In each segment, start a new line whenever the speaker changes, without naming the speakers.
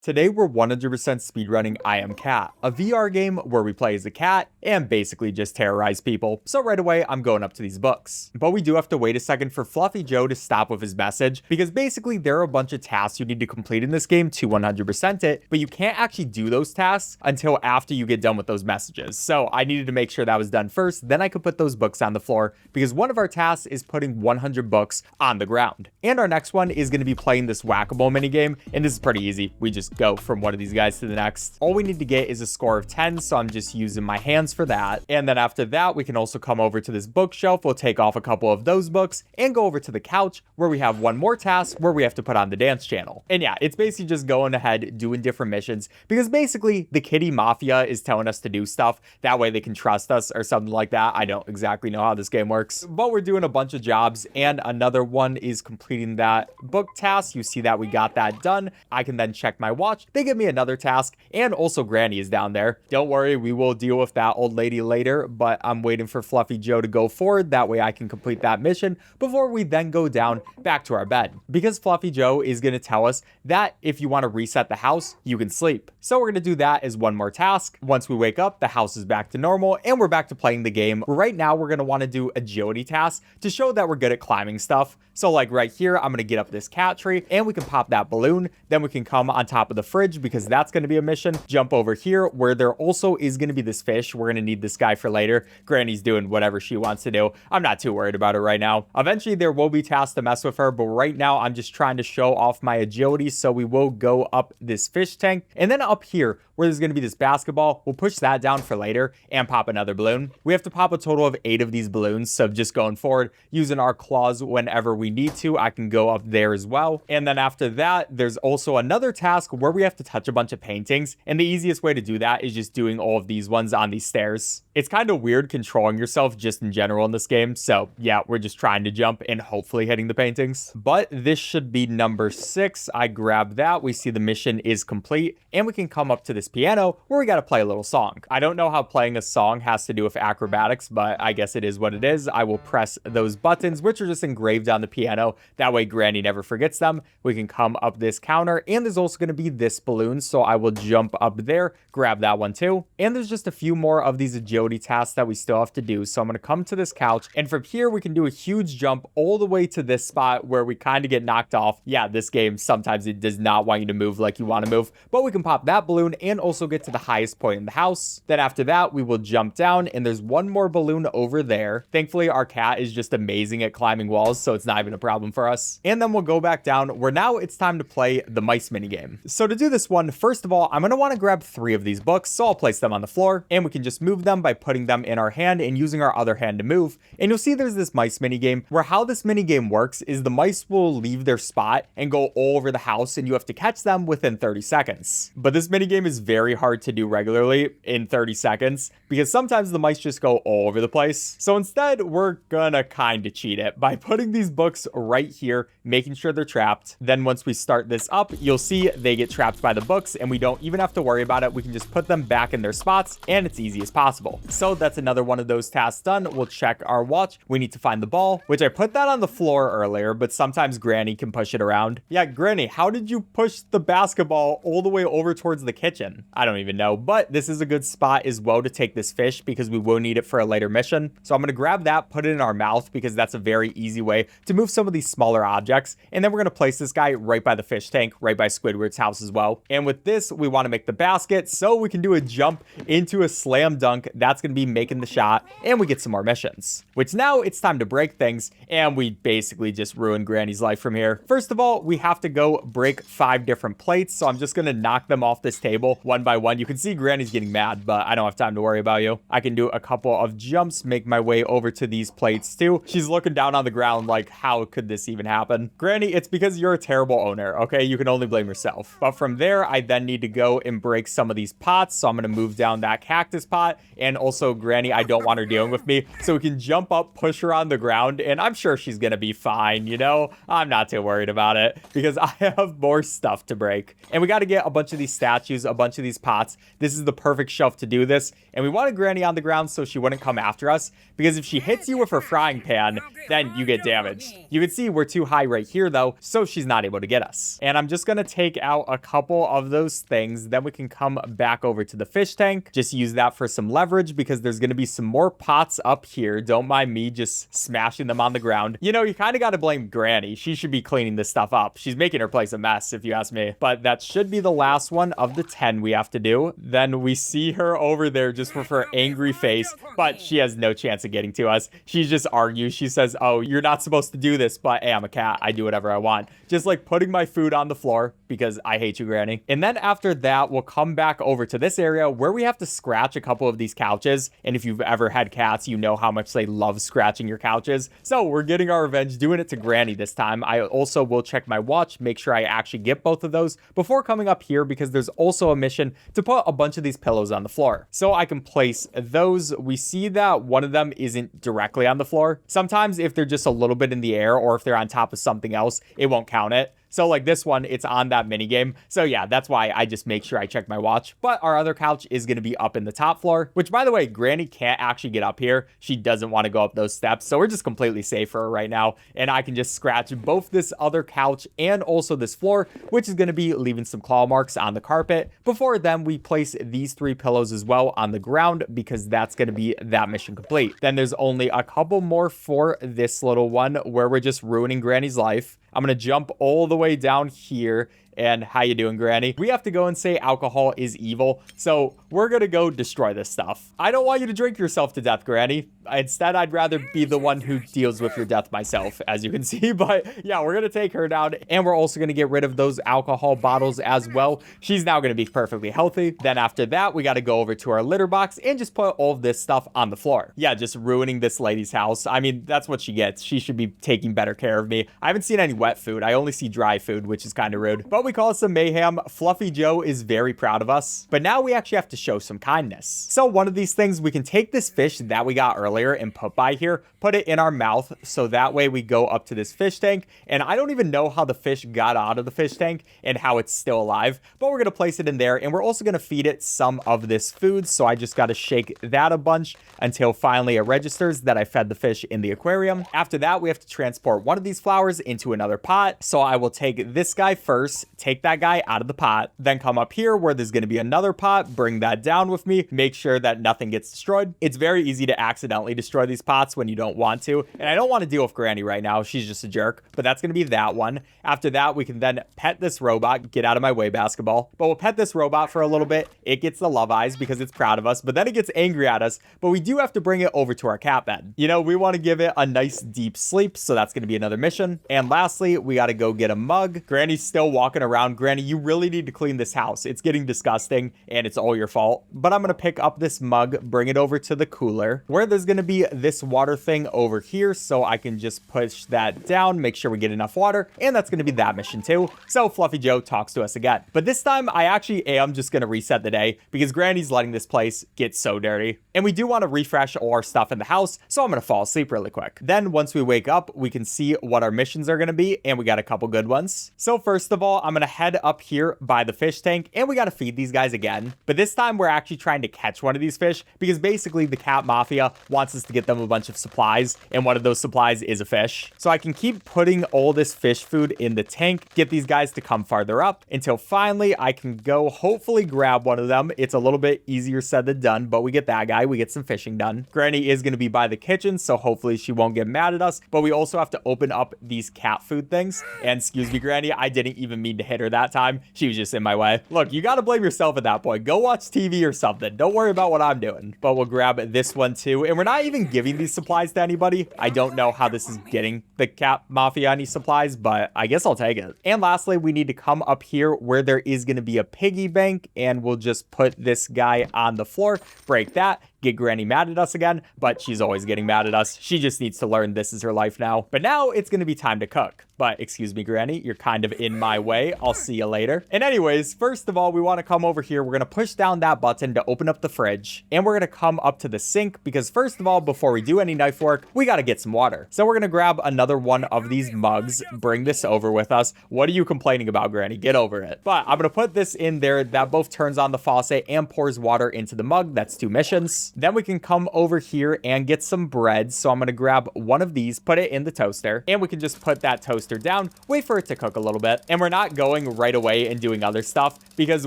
Today we're 100% speedrunning I Am Cat, a VR game where we play as a cat and basically just terrorize people. So right away, I'm going up to these books. But we do have to wait a second for Fluffy Joe to stop with his message, because basically there are a bunch of tasks you need to complete in this game to 100% it, but you can't actually do those tasks until after you get done with those messages. So I needed to make sure that was done first, then I could put those books on the floor, because one of our tasks is putting 100 books on the ground. And our next one is going to be playing this whack-a-mole minigame, and this is pretty easy. We just go from one of these guys to the next. All we need to get is a score of 10, so I'm just using my hands for that. And then after that, we can also come over to this bookshelf. We'll take off a couple of those books and go over to the couch where we have one more task where we have to put on the dance channel. And yeah, it's basically just going ahead, doing different missions, because basically the kitty mafia is telling us to do stuff. That way they can trust us or something like that. I don't exactly know how this game works, but we're doing a bunch of jobs, and another one is completing that book task. You see that we got that done. I can then check my watch. They give me another task, and also Granny is down there. Don't worry, we will deal with that old lady later, but I'm waiting for Fluffy Joe to go forward. That way I can complete that mission before we then go down back to our bed, because Fluffy Joe is going to tell us that if you want to reset the house, you can sleep. So we're going to do that as one more task. Once we wake up, the house is back to normal, and we're back to playing the game. Right now, we're going to want to do agility tasks to show that we're good at climbing stuff. So like right here, I'm going to get up this cat tree, and we can pop that balloon. Then we can come on top of the fridge, because that's going to be a mission. Jump over here where there also is going to be this fish. We're going to need this guy for later. Granny's doing whatever she wants to do. I'm not too worried about it right now. Eventually there will be tasks to mess with her, but right now I'm just trying to show off my agility. So we will go up this fish tank, and then up here where there's going to be this basketball, we'll push that down for later and pop another balloon. We have to pop a total of 8 of these balloons. So just going forward, using our claws whenever we need to, I can go up there as well. And then after that, there's also another task where we have to touch a bunch of paintings. And the easiest way to do that is just doing all of these ones on these stairs. It's kind of weird controlling yourself just in general in this game. So yeah, we're just trying to jump and hopefully hitting the paintings. But this should be number 6. I grab that. We see the mission is complete, and we can come up to this piano where we got to play a little song. I don't know how playing a song has to do with acrobatics, but I guess it is what it is. I will press those buttons, which are just engraved on the piano. That way Granny never forgets them. We can come up this counter, and there's also going to be this balloon. So I will jump up there, grab that one too. And there's just a few more of these agility tasks that we still have to do. So I'm going to come to this couch, and from here we can do a huge jump all the way to this spot where we kind of get knocked off. Yeah, this game, sometimes it does not want you to move like you want to move, but we can pop that balloon and also get to the highest point in the house. Then after that, we will jump down, and there's one more balloon over there. Thankfully, our cat is just amazing at climbing walls, so it's not even a problem for us. And then we'll go back down where now it's time to play the mice minigame. So to do this one, first of all, I'm going to want to grab 3 of these books. So I'll place them on the floor, and we can just move them by putting them in our hand and using our other hand to move. And you'll see there's this mice minigame where how this minigame works is the mice will leave their spot and go all over the house, and you have to catch them within 30 seconds. But this minigame is very hard to do regularly in 30 seconds because sometimes the mice just go all over the place. So instead, we're gonna kind of cheat it by putting these books right here, making sure they're trapped. Then once we start this up, you'll see they get trapped by the books, and we don't even have to worry about it. We can just put them back in their spots, and it's easy as possible. So that's another one of those tasks done. We'll check our watch. We need to find the ball, which I put that on the floor earlier, but sometimes Granny can push it around. Yeah, Granny, how did you push the basketball all the way over towards the kitchen? I don't even know, but this is a good spot as well to take this fish because we will need it for a later mission. So I'm going to grab that, put it in our mouth, because that's a very easy way to move some of these smaller objects. And then we're going to place this guy right by the fish tank, right by Squidward's house as well. And with this, we want to make the basket so we can do a jump into a slam dunk. That's going to be making the shot, and we get some more missions, which now it's time to break things, and we basically just ruin Granny's life from here. First of all, we have to go break 5 different plates. So I'm just going to knock them off this table one by one. You can see Granny's getting mad, but I don't have time to worry about you. I can do a couple of jumps, make my way over to these plates too. She's looking down on the ground like, how could this even happen? Granny, it's because you're a terrible owner, okay? You can only blame yourself. But from there, I then need to go and break some of these pots. So I'm going to move down that cactus pot. And also Granny, I don't want her dealing with me. So we can jump up, push her on the ground, and I'm sure she's going to be fine, you know? I'm not too worried about it because I have more stuff to break. And we got to get a bunch of these statues, a bunch of these pots. This is the perfect shelf to do this. And we wanted Granny on the ground so she wouldn't come after us, because if she hits you with her frying pan, then you get damaged. You can see we're too high right here though, so she's not able to get us. And I'm just going to take out a couple of those things. Then we can come back over to the fish tank. Just use that for some leverage because there's going to be some more pots up here. Don't mind me just smashing them on the ground. You know, you kind of got to blame Granny. She should be cleaning this stuff up. She's making her place a mess, if you ask me. But that should be the last one of the 10 we have to do. Then we see her over there just with her angry face, but she has no chance of getting to us. She just argues. She says, oh, you're not supposed to do this, but hey, I'm a cat. I do whatever I want. Just like putting my food on the floor because I hate you, Granny. And then after that, we'll come back over to this area where we have to scratch a couple of these couches. And if you've ever had cats, you know how much they love scratching your couches. So we're getting our revenge, doing it to Granny this time. I also will check my watch, make sure I actually get both of those before coming up here because there's also a mission to put a bunch of these pillows on the floor. So I can place those. We see that one of them isn't directly on the floor. Sometimes if they're just a little bit in the air or if they're on top of something else, it won't count it. So like this one, it's on that mini game. So yeah, that's why I just make sure I check my watch. But our other couch is going to be up in the top floor, which by the way, Granny can't actually get up here. She doesn't want to go up those steps. So we're just completely safe for her right now. And I can just scratch both this other couch and also this floor, which is going to be leaving some claw marks on the carpet. Before then, we place these 3 pillows as well on the ground because that's going to be that mission complete. Then there's only a couple more for this little one where we're just ruining Granny's life. I'm going to jump all the way down here. And how you doing, Granny? We have to go and say alcohol is evil. So we're going to go destroy this stuff. I don't want you to drink yourself to death, Granny. Instead, I'd rather be the one who deals with your death myself, as you can see. But yeah, we're going to take her down. And we're also going to get rid of those alcohol bottles as well. She's now going to be perfectly healthy. Then after that, we got to go over to our litter box and just put all of this stuff on the floor. Yeah, just ruining this lady's house. I mean, that's what she gets. She should be taking better care of me. I haven't seen any wet food. I only see dry food, which is kind of rude. But we call it some mayhem. Fluffy Joe is very proud of us. But now we actually have to show some kindness. So one of these things, we can take this fish that we got earlier and put by here, put it in our mouth. So that way we go up to this fish tank. And I don't even know how the fish got out of the fish tank and how it's still alive. But we're going to place it in there. And we're also going to feed it some of this food. So I just got to shake that a bunch until finally it registers that I fed the fish in the aquarium. After that, we have to transport one of these flowers into another pot. So I will take this guy first, take that guy out of the pot, then come up here where there's going to be another pot, bring that down with me, make sure that nothing gets destroyed. It's very easy to accidentally destroy these pots when you don't want to. And I don't want to deal with Granny right now. She's just a jerk, but that's going to be that one. After that, we can then pet this robot. Get out of my way, basketball. But we'll pet this robot for a little bit. It gets the love eyes because it's proud of us, but then it gets angry at us. But we do have to bring it over to our cat bed. You know, we want to give it a nice deep sleep, so that's going to be another mission. And lastly, we got to go get a mug. Granny's still walking around. Granny, you really need to clean this house. It's getting disgusting and it's all your fault. But I'm going to pick up this mug, bring it over to the cooler where there's going to be this water thing over here. So I can just push that down, make sure we get enough water. And that's going to be that mission too. So Fluffy Joe talks to us again. But this time I actually am just going to reset the day because Granny's letting this place get so dirty. And we do want to refresh all our stuff in the house. So I'm going to fall asleep really quick. Then once we wake up, we can see what our missions are going to be. And we got a couple good ones. So first of all, I'm going to head up here by the fish tank and we got to feed these guys again. But this time we're actually trying to catch one of these fish because basically the cat mafia wants us to get them a bunch of supplies. And one of those supplies is a fish. So I can keep putting all this fish food in the tank, get these guys to come farther up until finally I can go hopefully grab one of them. It's a little bit easier said than done, but we get that guy. We get some fishing done. Granny is going to be by the kitchen, so hopefully she won't get mad at us. But we also have to open up these cat food things. And excuse me, Granny, I didn't even mean to hit her that time. She was just in my way. Look, you got to blame yourself at that point. Go watch TV or something. Don't worry about what I'm doing. But we'll grab this one too. And we're not even giving these supplies to anybody. I don't know how this is getting the cat mafia any supplies, but I guess I'll take it. And lastly, we need to come up here where there is going to be a piggy bank, and we'll just put this guy on the floor, break that, get Granny mad at us again, but she's always getting mad at us. She just needs to learn this is her life now. But now it's going to be time to cook. But excuse me, Granny, you're kind of in my way. I'll see you later. And anyways, first of all, we want to come over here. We're going to push down that button to open up the fridge. And we're going to come up to the sink because first of all, before we do any knife work, we got to get some water. So we're going to grab another one of these mugs, bring this over with us. What are you complaining about, Granny? Get over it. But I'm going to put this in there. That both turns on the faucet and pours water into the mug. That's 2 missions. toast. Then we can come over here and get some bread. So I'm going to grab one of these, put it in the toaster, and we can just put that toaster down, wait for it to cook a little bit. And we're not going right away and doing other stuff because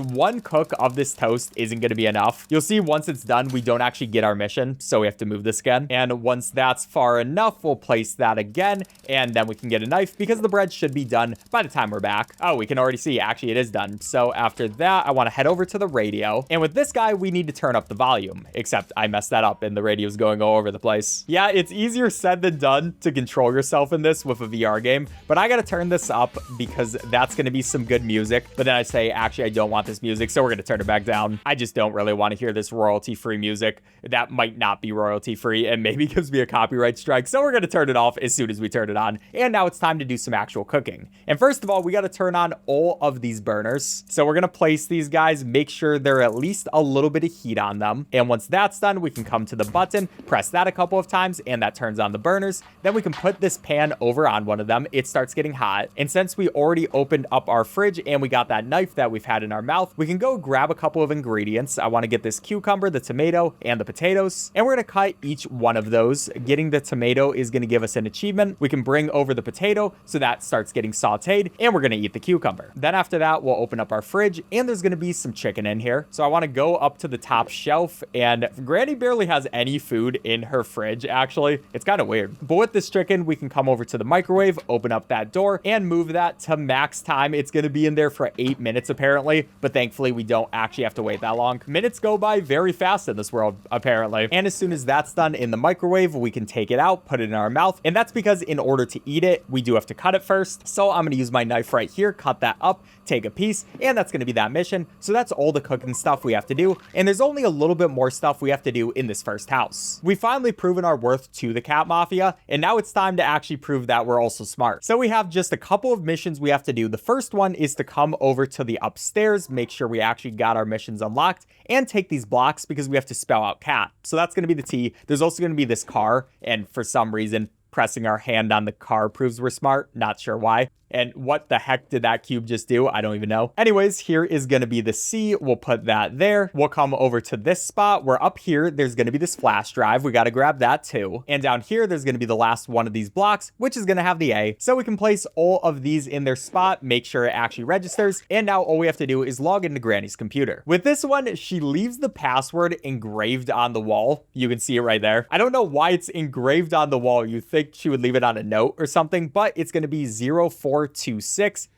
one cook of this toast isn't going to be enough. You'll see once it's done, we don't actually get our mission. So we have to move this again. And once that's far enough, we'll place that again. And then we can get a knife because the bread should be done by the time we're back. Oh, we can already see actually it is done. So after that, I want to head over to the radio. And with this guy, we need to turn up the volume, except I messed that up and the radio's going all over the place. Yeah, it's easier said than done to control yourself in this with a VR game, but I got to turn this up because that's going to be some good music. But then I say, actually, I don't want this music, so we're going to turn it back down. I just don't really want to hear this royalty-free music. That might not be royalty-free and maybe gives me a copyright strike, so we're going to turn it off as soon as we turn it on. And now it's time to do some actual cooking. And first of all, we got to turn on all of these burners. So we're going to place these guys, make sure they're at least a little bit of heat on them. And once that's done, we can come to the button, press that a couple of times, and that turns on the burners. Then we can put this pan over on one of them. It starts getting hot. And since we already opened up our fridge and we got that knife that we've had in our mouth, we can go grab a couple of ingredients. I want to get this cucumber, the tomato, and the potatoes. And we're going to cut each one of those. Getting the tomato is going to give us an achievement. We can bring over the potato so that starts getting sauteed, and we're going to eat the cucumber. Then after that, we'll open up our fridge, and there's going to be some chicken in here. So I want to go up to the top shelf, and Granny barely has any food in her fridge, actually. It's kind of weird. But with this chicken, we can come over to the microwave, open up that door, and move that to max time. It's going to be in there for 8 minutes, apparently, but thankfully, we don't actually have to wait that long. Minutes go by very fast in this world, apparently. And as soon as that's done in the microwave, we can take it out, put it in our mouth, and that's because in order to eat it, we do have to cut it first. So I'm going to use my knife right here, cut that up, take a piece, and that's going to be that mission. So that's all the cooking stuff we have to do, and there's only a little bit more stuff we have to do in this first house. We've finally proven our worth to the cat mafia, and now it's time to actually prove that we're also smart. So we have just a couple of missions we have to do. The first one is to come over to the upstairs, make sure we actually got our missions unlocked, and take these blocks because we have to spell out cat. So that's going to be the T. There's also going to be this car, and for some reason, pressing our hand on the car proves we're smart. Not sure why. And what the heck did that cube just do? I don't even know. Anyways, here is going to be the C. We'll put that there. We'll come over to this spot where up here, there's going to be this flash drive. We got to grab that too. And down here, there's going to be the last one of these blocks, which is going to have the A. So we can place all of these in their spot, make sure it actually registers. And now all we have to do is log into Granny's computer. With this one, she leaves the password engraved on the wall. You can see it right there. I don't know why it's engraved on the wall. You think she would leave it on a note or something, but it's going to be 0426.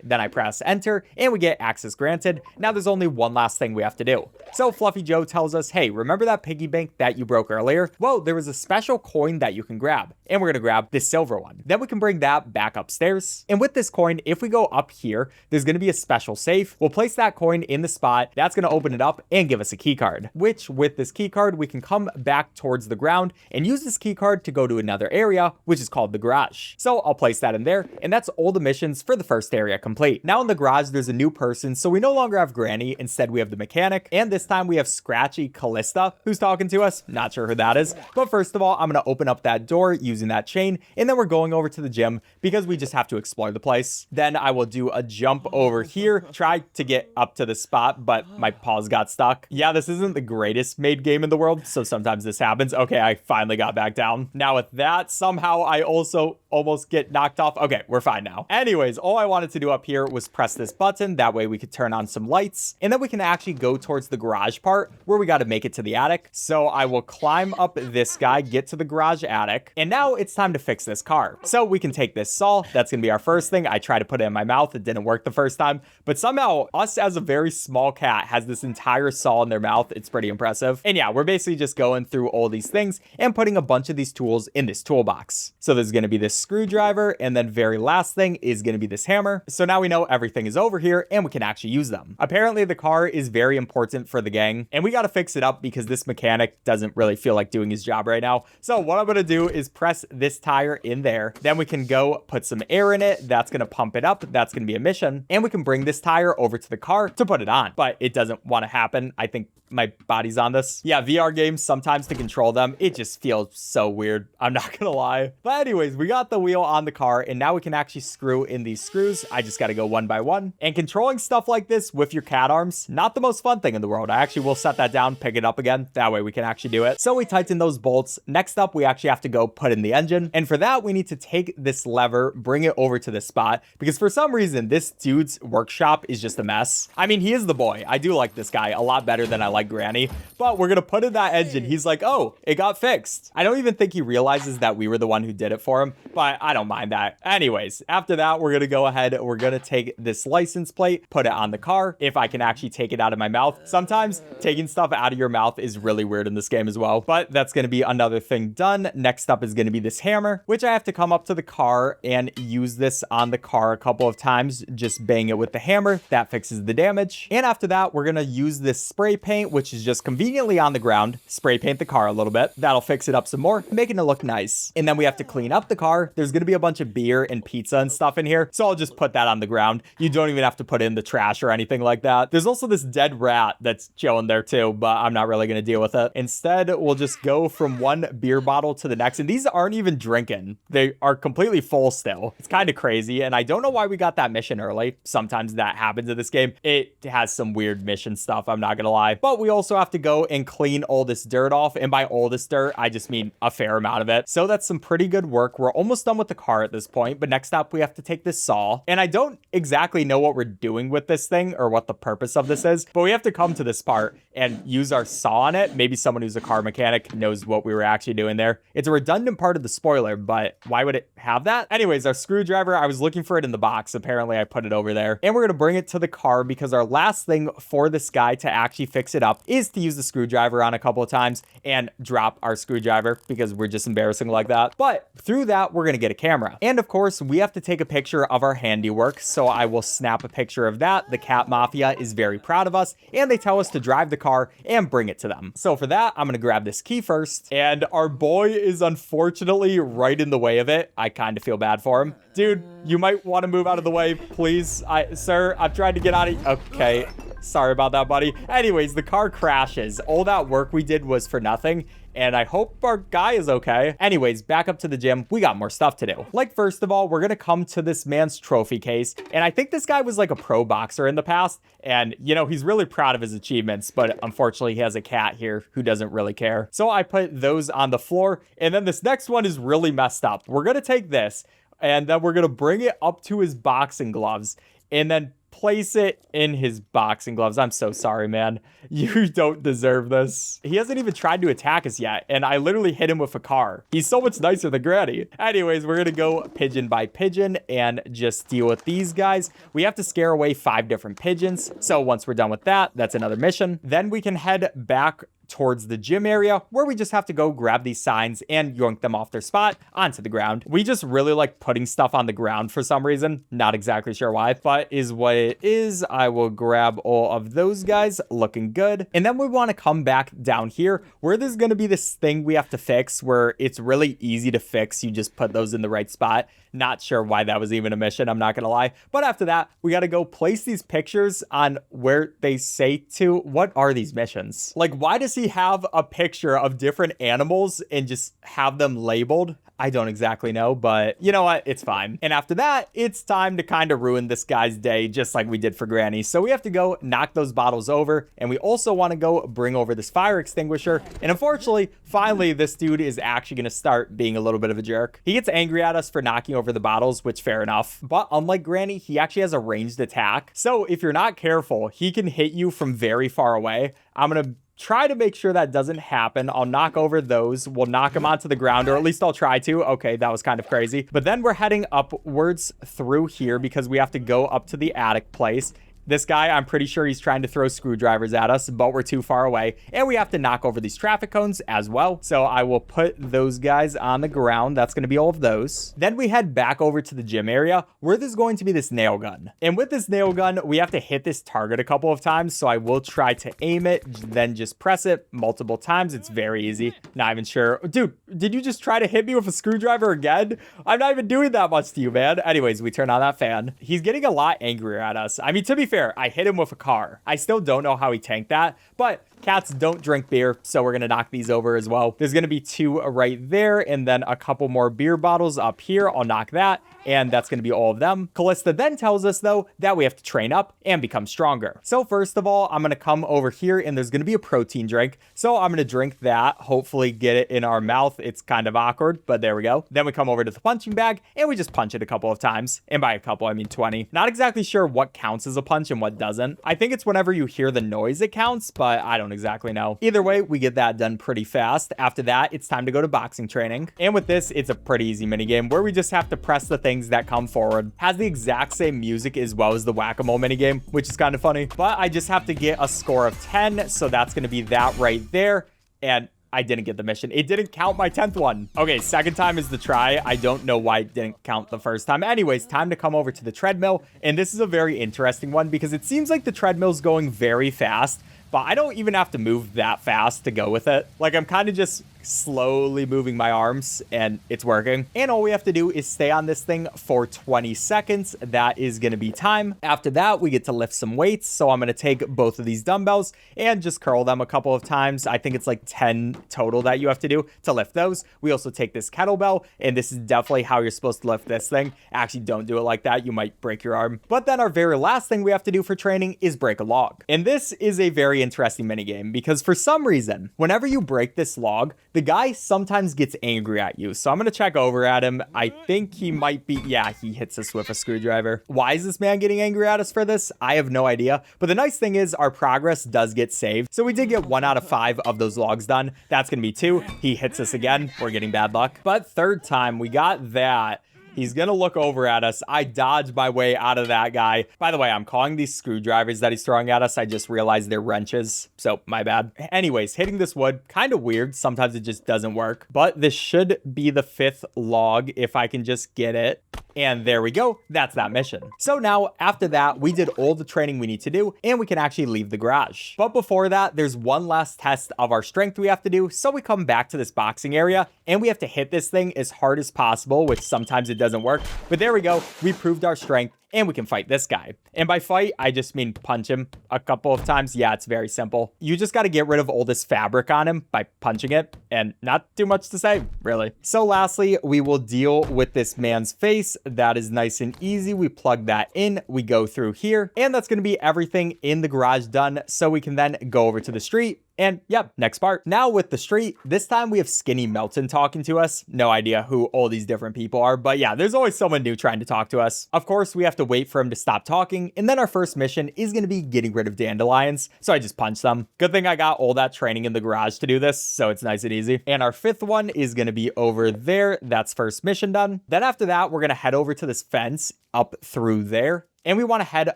Then I press enter and we get access granted. Now there's only one last thing we have to do. So Fluffy Joe tells us, hey, remember that piggy bank that you broke earlier? Well, there was a special coin that you can grab, and we're going to grab this silver one. Then we can bring that back upstairs. And with this coin, if we go up here, there's going to be a special safe. We'll place that coin in the spot. That's going to open it up and give us a key card, which with this key card, we can come back towards the ground and use this key card to go to another area, which is called the garage. So I'll place that in there, and that's all the missions for the first area complete. Now in the garage, there's a new person, so we no longer have Granny. Instead, we have the mechanic, and this time we have Scratchy Callista, who's talking to us. Not sure who that is, but first of all, I'm going to open up that door using that chain, and then we're going over to the gym because we just have to explore the place. Then I will do a jump over here, try to get up to the spot, but my paws got stuck. Yeah, this isn't the greatest made game in the world, so sometimes this happens. Okay, I finally got back down. Now with that, somehow I also almost get knocked off. Okay, we're fine now. Anyways, all I wanted to do up here was press this button. That way we could turn on some lights, and then we can actually go towards the garage part where we got to make it to the attic. So I will climb up this guy, get to the garage attic, and now it's time to fix this car. So we can take this saw. That's going to be our first thing. I tried to put it in my mouth. It didn't work the first time, but somehow us as a very small cat has this entire saw in their mouth. It's pretty impressive. And yeah, we're basically just going through all these things and putting a bunch of these tools in this toolbox. So there's going to be this screwdriver, and then very last thing is going to be this hammer. So now we know everything is over here and we can actually use them. Apparently the car is very important for the gang, and we got to fix it up because this mechanic doesn't really feel like doing his job right now. So what I'm going to do is press this tire in there. Then we can go put some air in it. That's going to pump it up. That's going to be a mission. And we can bring this tire over to the car to put it on, but it doesn't want to happen. I think my body's on this. Yeah, VR games, sometimes to control them, it just feels so weird. I'm not gonna lie. But anyways, we got the wheel on the car, and now we can actually screw in these screws. I just gotta go one by one. And controlling stuff like this with your cat arms, not the most fun thing in the world. I actually will set that down, pick it up again. That way we can actually do it. So we tighten those bolts. Next up, we actually have to go put in the engine. And for that, we need to take this lever, bring it over to this spot, because for some reason, this dude's workshop is just a mess. I mean, he is the boy. I do like this guy a lot better than I like Granny, but we're gonna put in that engine. He's like, oh, it got fixed. I don't even think he realizes that we were the one who did it for him, but I don't mind that. Anyways, after that, we're gonna go ahead. We're gonna take this license plate, put it on the car. If I can actually take it out of my mouth. Sometimes taking stuff out of your mouth is really weird in this game as well, but that's gonna be another thing done. Next up is gonna be this hammer, which I have to come up to the car and use this on the car a couple of times. Just bang it with the hammer. That fixes the damage. And after that, we're gonna use this spray paint, which is just conveniently on the ground. Spray paint the car a little bit. That'll fix it up some more, making it look nice. And then we have to clean up the car. There's gonna be a bunch of beer and pizza and stuff in here, so I'll just put that on the ground. You don't even have to put in the trash or anything like that. There's also this dead rat that's chilling there too, but I'm not really gonna deal with it. Instead, we'll just go from one beer bottle to the next, and these aren't even drinking. They are completely full still. It's kind of crazy, and I don't know why we got that mission early. Sometimes that happens in this game. It has some weird mission stuff, I'm not gonna lie. But we also have to go and clean all this dirt off, and by all this dirt, I just mean a fair amount of it. So that's some pretty good work. We're almost done with the car at this point, but next up, we have to take this saw, and I don't exactly know what we're doing with this thing or what the purpose of this is, but we have to come to this part and use our saw on it. Maybe someone who's a car mechanic knows what we were actually doing there. It's a redundant part of the spoiler, but why would it have that? Anyways, our screwdriver, I was looking for it in the box. Apparently I put it over there, and we're gonna bring it to the car because our last thing for this guy to actually fix it up is to use the screwdriver on a couple of times and drop our screwdriver because we're just embarrassing like that. But through that, we're gonna get a camera. And of course, we have to take a picture of our handiwork, so I will snap a picture of that. The Cat Mafia is very proud of us, and they tell us to drive the car and bring it to them. So for that, I'm gonna grab this key first, and our boy is unfortunately right in the way of it. I kind of feel bad for him. Dude, you might want to move out of the way, please. Sir, I've tried to get out of... Okay, sorry about that, buddy. Anyways, the car crashes. All that work we did was for nothing, and I hope our guy is okay. Anyways, back up to the gym. We got more stuff to do. Like, first of all, we're gonna come to this man's trophy case, and I think this guy was like a pro boxer in the past, and, you know, he's really proud of his achievements, but unfortunately, he has a cat here who doesn't really care. So I put those on the floor, and then this next one is really messed up. We're gonna take this, and then we're gonna bring it up to his boxing gloves, and then place it in his boxing gloves. I'm so sorry, man. You don't deserve this. He hasn't even tried to attack us yet, and I literally hit him with a car. He's so much nicer than Granny. Anyways, we're gonna go pigeon by pigeon and just deal with these guys. We have to scare away 5 different pigeons, so once we're done with that, that's another mission. Then we can head back towards the gym area where we just have to go grab these signs and yoink them off their spot onto the ground. We just really like putting stuff on the ground for some reason. Not exactly sure why, but is what it is. I will grab all of those guys, looking good. And then we want to come back down here where there's going to be this thing we have to fix where it's really easy to fix. You just put those in the right spot. Not sure why that was even a mission, I'm not gonna lie. But after that, we gotta go place these pictures on where they say to. What are these missions? Like, why does he have a picture of different animals and just have them labeled? I don't exactly know, but you know what? It's fine. And after that, it's time to kind of ruin this guy's day, just like we did for Granny. So we have to go knock those bottles over, and we also want to go bring over this fire extinguisher. And unfortunately, finally, this dude is actually going to start being a little bit of a jerk. He gets angry at us for knocking over the bottles, which fair enough. But unlike Granny, he actually has a ranged attack. So if you're not careful, he can hit you from very far away. I'm going to try to make sure that doesn't happen. I'll knock over those. We'll knock them onto the ground, or at least I'll try to. Okay, that was kind of crazy. But then we're heading upwards through here because we have to go up to the attic place. This guy, I'm pretty sure he's trying to throw screwdrivers at us, but we're too far away. And we have to knock over these traffic cones as well. So I will put those guys on the ground. That's going to be all of those. Then we head back over to the gym area where there's going to be this nail gun. And with this nail gun, we have to hit this target a couple of times. So I will try to aim it, then just press it multiple times. It's very easy. Not even sure. Dude, did you just try to hit me with a screwdriver again? I'm not even doing that much to you, man. Anyways, we turn on that fan. He's getting a lot angrier at us. I mean, to be fair, I hit him with a car. I still don't know how he tanked that, but Cats don't drink beer, so we're gonna knock these over as well. There's gonna be 2 right there, and then a couple more beer bottles up here. I'll knock that, and that's going to be all of them. Callista then tells us, though, that we have to train up and become stronger. So first of all, I'm going to come over here, and there's going to be a protein drink. So I'm going to drink that, hopefully get it in our mouth. It's kind of awkward, but there we go. Then we come over to the punching bag, and we just punch it a couple of times. And by a couple, I mean 20. Not exactly sure what counts as a punch and what doesn't. I think it's whenever you hear the noise it counts, but I don't exactly know. Either way, we get that done pretty fast. After that, it's time to go to boxing training. And with this, it's a pretty easy minigame where we just have to press the things that come forward. Has the exact same music as well as the whack-a-mole minigame, which is kind of funny. But I just have to get a score of 10, so that's going to be that right there. And I didn't get the mission. It didn't count my 10th one. Okay, second time is the try. I don't know why it didn't count the first time. Anyways, time to come over to the treadmill. And this is a very interesting one because it seems like the treadmill's going very fast, but I don't even have to move that fast to go with it. Like, I'm kind of just slowly moving my arms and it's working. And all we have to do is stay on this thing for 20 seconds. That is going to be time. After that, we get to lift some weights. So I'm going to take both of these dumbbells and just curl them a couple of times. I think it's like 10 total that you have to do to lift those. We also take this kettlebell, and this is definitely how you're supposed to lift this thing. Actually, don't do it like that. You might break your arm. But then our very last thing we have to do for training is break a log. And this is a very interesting minigame because for some reason, whenever you break this log, the guy sometimes gets angry at you. So I'm going to check over at him. I think he might be, yeah, he hits us with a screwdriver. Why is this man getting angry at us for this? I have no idea. But the nice thing is our progress does get saved. So we did get 1 out of 5 of those logs done. That's going to be 2. He hits us again. We're getting bad luck. But third time we got that. He's going to look over at us. I dodged my way out of that guy. By the way, I'm calling these screwdrivers that he's throwing at us. I just realized they're wrenches, so my bad. Anyways, hitting this wood, kind of weird. Sometimes it just doesn't work. But this should be the 5th log if I can just get it. And there we go. That's that mission. So now, after that, we did all the training we need to do, and we can actually leave the garage. But before that, there's one last test of our strength we have to do. So we come back to this boxing area, and we have to hit this thing as hard as possible, which sometimes it doesn't work. But there we go. We proved our strength, and we can fight this guy. And by fight, I just mean punch him a couple of times. Yeah, it's very simple. You just got to get rid of all this fabric on him by punching it, and not too much to say, really. So lastly, we will deal with this man's face. That is nice and easy. We plug that in, we go through here, and that's going to be everything in the garage done. So we can then go over to the street. And yep, next part. Now with the street, this time we have Skinny Melton talking to us. No idea who all these different people are, but yeah, there's always someone new trying to talk to us. Of course, we have to wait for him to stop talking, and then our first mission is going to be getting rid of dandelions, so I just punch them. Good thing I got all that training in the garage to do this, so it's nice and easy. And our 5th one is going to be over there. That's first mission done. Then after that, we're going to head over to this fence up through there. And we want to head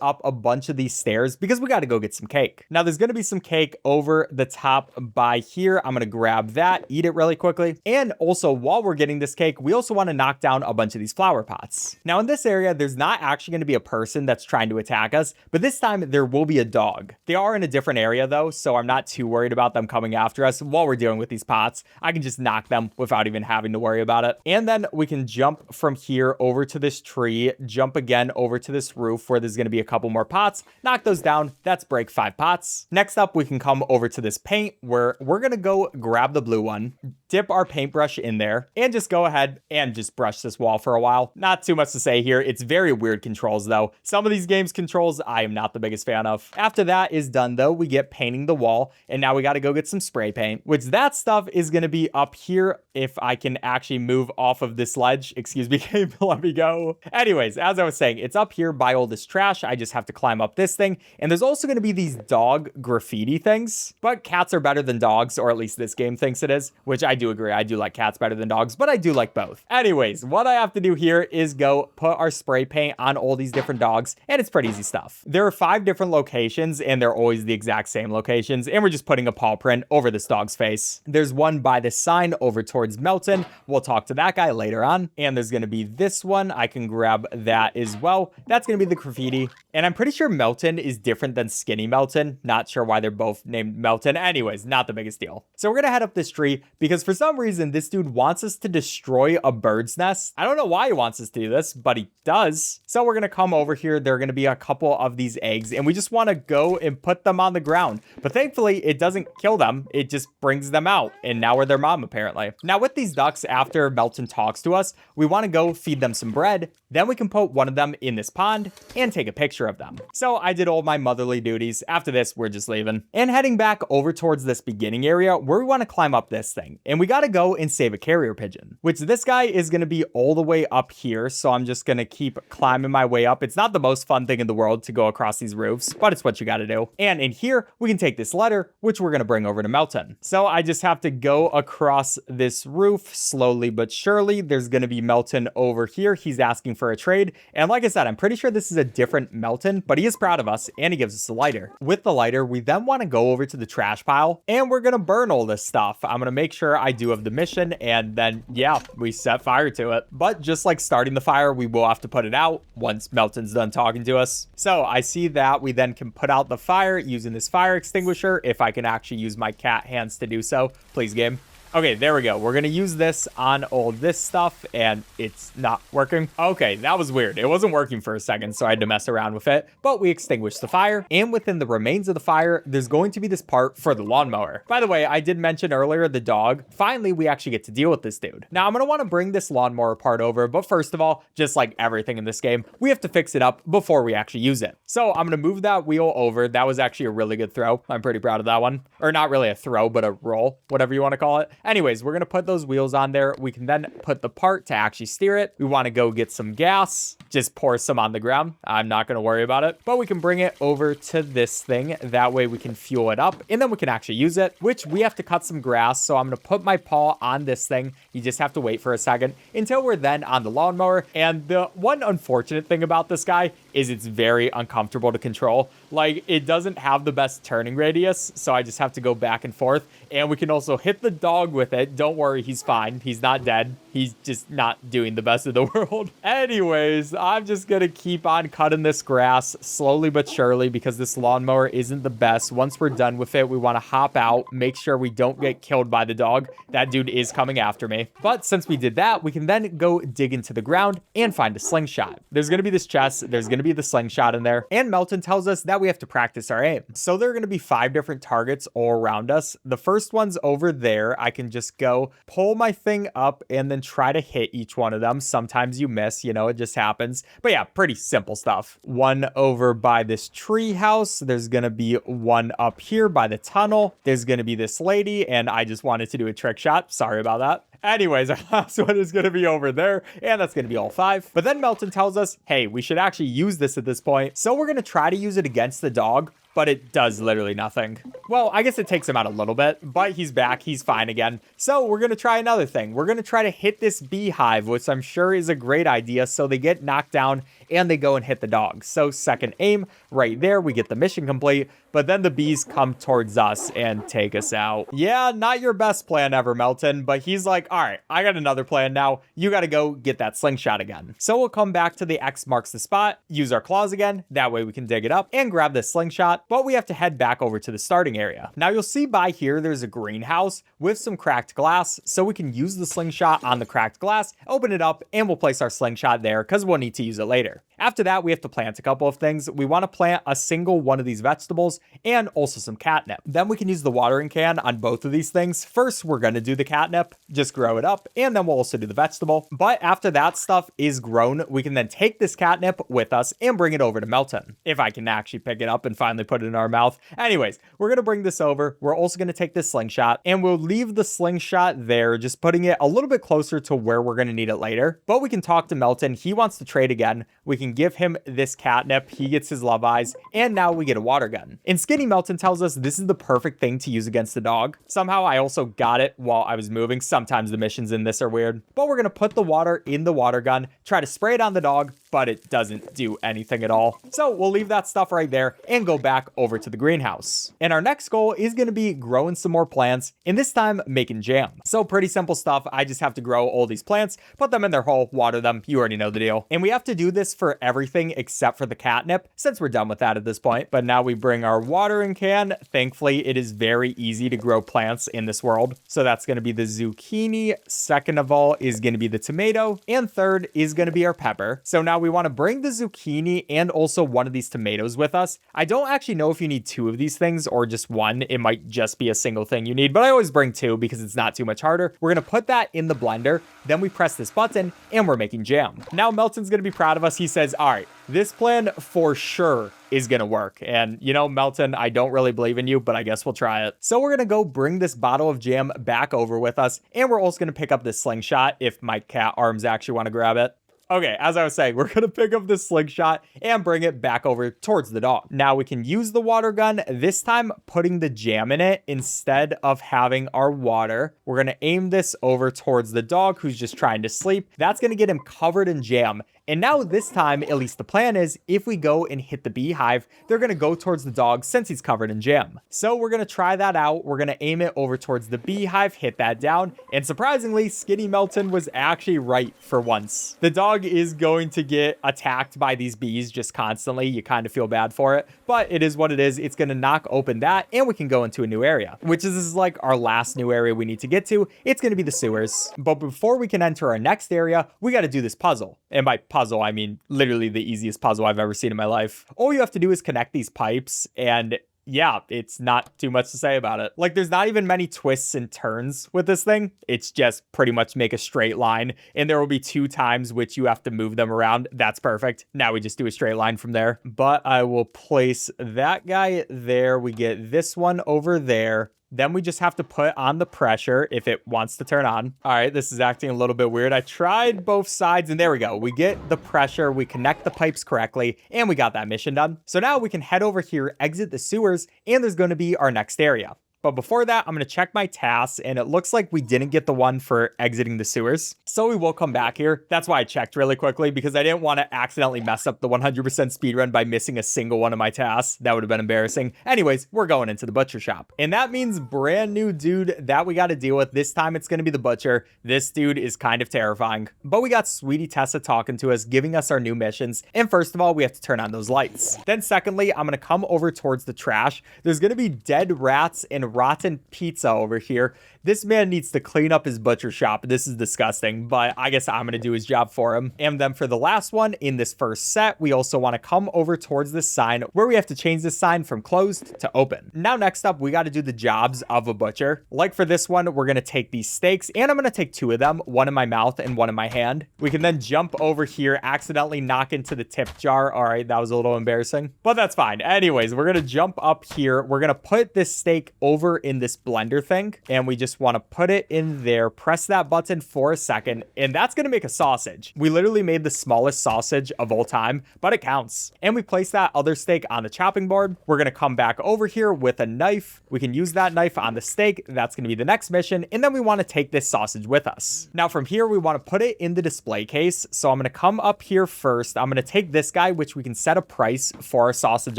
up a bunch of these stairs because we got to go get some cake. Now, there's going to be some cake over the top by here. I'm going to grab that, eat it really quickly. And also, while we're getting this cake, we also want to knock down a bunch of these flower pots. Now, in this area, there's not actually going to be a person that's trying to attack us, but this time there will be a dog. They are in a different area, though, so I'm not too worried about them coming after us while we're dealing with these pots. I can just knock them without even having to worry about it. And then we can jump from here over to this tree, jump again over to this roof, where there's going to be a couple more pots, knock those down. That's break 5 pots. Next up, we can come over to this paint where we're going to go grab the blue one, dip our paintbrush in there, and just go ahead and just brush this wall for a while. Not too much to say here. It's very weird controls though. Some of these games controls I am not the biggest fan of. After that is done though, we get painting the wall, and now we got to go get some spray paint, which that stuff is going to be up here if I can actually move off of this ledge. Excuse me, let me go. Anyways, as I was saying, it's up here by all this trash. I just have to climb up this thing. And there's also going to be these dog graffiti things, but cats are better than dogs, or at least this game thinks it is, which I do agree. I do like cats better than dogs, but I do like both. Anyways, what I have to do here is go put our spray paint on all these different dogs, and it's pretty easy stuff. There are 5 different locations, and they're always the exact same locations, and we're just putting a paw print over this dog's face. There's one by this sign over towards Melton. We'll talk to that guy later on. And there's going to be this one. I can grab that as well. That's going to be the graffiti. And I'm pretty sure Melton is different than Skinny Melton. Not sure why they're both named Melton. Anyways, not the biggest deal. So we're going to head up this tree because for some reason, this dude wants us to destroy a bird's nest. I don't know why he wants us to do this, but he does. So we're going to come over here. There are going to be a couple of these eggs, and we just want to go and put them on the ground. But thankfully, it doesn't kill them. It just brings them out, and now we're their mom, apparently. Now, with these ducks, after Melton talks to us, we want to go feed them some bread. Then we can put one of them in this pond and take a picture of them. So I did all my motherly duties. After this, we're just leaving. And heading back over towards this beginning area where we want to climb up this thing. And we got to go and save a carrier pigeon, which this guy is going to be all the way up here. So I'm just going to keep climbing my way up. It's not the most fun thing in the world to go across these roofs, but it's what you got to do. And in here, we can take this letter, which we're going to bring over to Melton. So I just have to go across this roof slowly but surely. There's going to be Melton over here. He's asking for a trade. And like I said, I'm pretty sure this is a different Melton, but he is proud of us and he gives us a lighter. With the lighter, we then want to go over to the trash pile and we're going to burn all this stuff. I'm going to make sure I do have the mission and then, yeah, we set fire to it. But just like starting the fire, we will have to put it out once Melton's done talking to us. So I see that we then can put out the fire using this fire extinguisher. If I can actually use my cat hands to do so, please game. Okay, there we go. We're going to use this on all this stuff, and it's not working. Okay, that was weird. It wasn't working for a second, so I had to mess around with it. But we extinguished the fire, and within the remains of the fire, there's going to be this part for the lawnmower. By the way, I did mention earlier the dog. Finally, we actually get to deal with this dude. Now, I'm going to want to bring this lawnmower part over, but first of all, just like everything in this game, we have to fix it up before we actually use it. So I'm going to move that wheel over. That was actually a really good throw. I'm pretty proud of that one. Or not really a throw, but a roll, whatever you want to call it. Anyways, we're going to put those wheels on there. We can then put the part to actually steer it. We want to go get some gas, just pour some on the ground. I'm not going to worry about it, but we can bring it over to this thing. That way we can fuel it up and then we can actually use it, which we have to cut some grass. So I'm going to put my paw on this thing. You just have to wait for a second until we're then on the lawnmower. And the one unfortunate thing about this guy is it's very uncomfortable to control. Like, it doesn't have the best turning radius, so I just have to go back and forth. And we can also hit the dog with it. Don't worry, he's fine. He's not dead. He's just not doing the best of the world. Anyways, I'm just gonna keep on cutting this grass slowly but surely because this lawnmower isn't the best. Once we're done with it, we want to hop out, make sure we don't get killed by the dog. That dude is coming after me. But since we did that, we can then go dig into the ground and find a slingshot. There's gonna be this chest. There's gonna be the slingshot in there. And Melton tells us that we have to practice our aim. So there are gonna be 5 different targets all around us. The first one's over there. I can just go pull my thing up and then try to hit each one of them. Sometimes you miss, you know, it just happens. But yeah, pretty simple stuff. One over by this tree house. There's gonna be one up here by the tunnel. There's gonna be this lady, and I just wanted to do a trick shot. Sorry about that. Anyways, our last one is going to be over there, and that's going to be all 5. But then Melton tells us, hey, we should actually use this at this point. So we're going to try to use it against the dog, but it does literally nothing. Well, I guess it takes him out a little bit, but he's back. He's fine again. So we're going to try another thing. We're going to try to hit this beehive, which I'm sure is a great idea. So they get knocked down and they go and hit the dog. So second aim right there, we get the mission complete, but then the bees come towards us and take us out. Yeah, not your best plan ever, Melton, but he's like, all right, I got another plan now. You got to go get that slingshot again. So we'll come back to the X marks the spot, use our claws again. That way we can dig it up and grab this slingshot, but we have to head back over to the starting area. Now you'll see by here, there's a greenhouse with some cracked glass. So we can use the slingshot on the cracked glass, open it up, and we'll place our slingshot there because we'll need to use it later. After that, we have to plant a couple of things. We want to plant a single one of these vegetables and also some catnip. Then we can use the watering can on both of these things. First, we're going to do the catnip, just grow it up, and then we'll also do the vegetable. But after that stuff is grown, we can then take this catnip with us and bring it over to Melton. If I can actually pick it up and finally put it in our mouth. Anyways, we're going to bring this over. We're also going to take this slingshot and we'll leave the slingshot there, just putting it a little bit closer to where we're going to need it later. But we can talk to Melton. He wants to trade again. We can give him this catnip. He gets his love eyes, and now we get a water gun. And Skinny Melton tells us this is the perfect thing to use against the dog. Somehow I also got it while I was moving. Sometimes the missions in this are weird. But we're going to put the water in the water gun, try to spray it on the dog, but it doesn't do anything at all. So we'll leave that stuff right there and go back over to the greenhouse. And our next goal is going to be growing some more plants, and this time making jam. So pretty simple stuff. I just have to grow all these plants, put them in their hole, water them. You already know the deal. And we have to do this for everything except for the catnip, since we're done with that at this point. But now we bring our watering can. Thankfully, it is very easy to grow plants in this world. So that's going to be the zucchini. Second of all is going to be the tomato. And third is going to be our pepper. So now Now we want to bring the zucchini and also one of these tomatoes with us. I don't actually know if you need two of these things or just one. It might just be a single thing you need, but I always bring two because it's not too much harder. We're going to put that in the blender. Then we press this button and we're making jam. Now Melton's going to be proud of us. He says, all right, this plan for sure is gonna work. And you know, Melton, I don't really believe in you, but I guess we'll try it. So we're gonna go bring this bottle of jam back over with us, and we're also gonna pick up this slingshot if my cat arms actually want to grab it. Okay, as I was saying, we're going to pick up this slingshot and bring it back over towards the dog. Now we can use the water gun, this time putting the jam in it instead of having our water. We're going to aim this over towards the dog who's just trying to sleep. That's going to get him covered in jam. And now this time, at least the plan is, if we go and hit the beehive, they're going to go towards the dog since he's covered in jam. So we're going to try that out. We're going to aim it over towards the beehive, hit that down. And surprisingly, Skinny Melton was actually right for once. The dog is going to get attacked by these bees just constantly. You kind of feel bad for it, but it is what it is. It's going to knock open that and we can go into a new area, which is like our last new area we need to get to. It's going to be the sewers. But before we can enter our next area, we got to do this puzzle. And by puzzle, I mean literally the easiest puzzle I've ever seen in my life. All you have to do is connect these pipes, and yeah, it's not too much to say about it. Like, there's not even many twists and turns with this thing. It's just pretty much make a straight line, and there will be 2 times which you have to move them around. That's perfect. Now we just do a straight line from there. But I will place that guy there. We get this one over there. Then we just have to put on the pressure if it wants to turn on. All right, this is acting a little bit weird. I tried both sides and there we go. We get the pressure, we connect the pipes correctly, and we got that mission done. So now we can head over here, exit the sewers, and there's going to be our next area. But before that, I'm going to check my tasks, and it looks like we didn't get the one for exiting the sewers. So we will come back here. That's why I checked really quickly, because I didn't want to accidentally mess up the 100% speedrun by missing a single one of my tasks. That would have been embarrassing. Anyways, we're going into the butcher shop. And that means brand new dude that we got to deal with. This time it's going to be the butcher. This dude is kind of terrifying. But we got Sweetie Tessa talking to us, giving us our new missions. And first of all, we have to turn on those lights. Then secondly, I'm going to come over towards the trash. There's going to be dead rats and rotten pizza over here. This man needs to clean up his butcher shop. This is disgusting, but I guess I'm going to do his job for him. And then for the last one in this first set, we also want to come over towards this sign where we have to change this sign from closed to open. Now, next up, we got to do the jobs of a butcher. Like for this one, we're going to take these steaks and I'm going to take 2 of them, one in my mouth and one in my hand. We can then jump over here, accidentally knock into the tip jar. All right, that was a little embarrassing, but that's fine. Anyways, we're going to jump up here. We're going to put this steak over in this blender thing, and we just want to put it in there, press that button for a second, and that's going to make a sausage. We literally made the smallest sausage of all time, but it counts. And we place that other steak on the chopping board. We're going to come back over here with a knife. We can use that knife on the steak. That's going to be the next mission. And then we want to take this sausage with us. Now from here, we want to put it in the display case. So I'm going to come up here first. I'm going to take this guy, which we can set a price for our sausage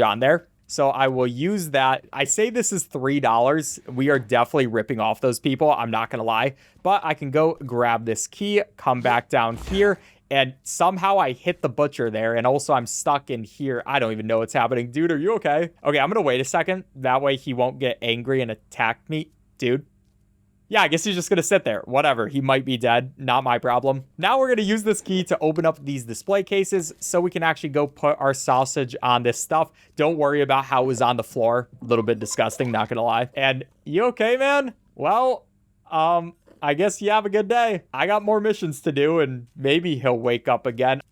on there. So I will use that. I say this is $3. We are definitely ripping off those people. I'm not going to lie, but I can go grab this key, come back down here, and somehow I hit the butcher there. And also I'm stuck in here. I don't even know what's happening. Dude, are you okay? Okay, I'm going to wait a second. That way he won't get angry and attack me. Dude. Yeah, I guess he's just going to sit there. Whatever. He might be dead. Not my problem. Now we're going to use this key to open up these display cases so we can actually go put our sausage on this stuff. Don't worry about how it was on the floor. A little bit disgusting, not going to lie. And you okay, man? Well, I guess you have a good day. I got more missions to do and maybe he'll wake up again.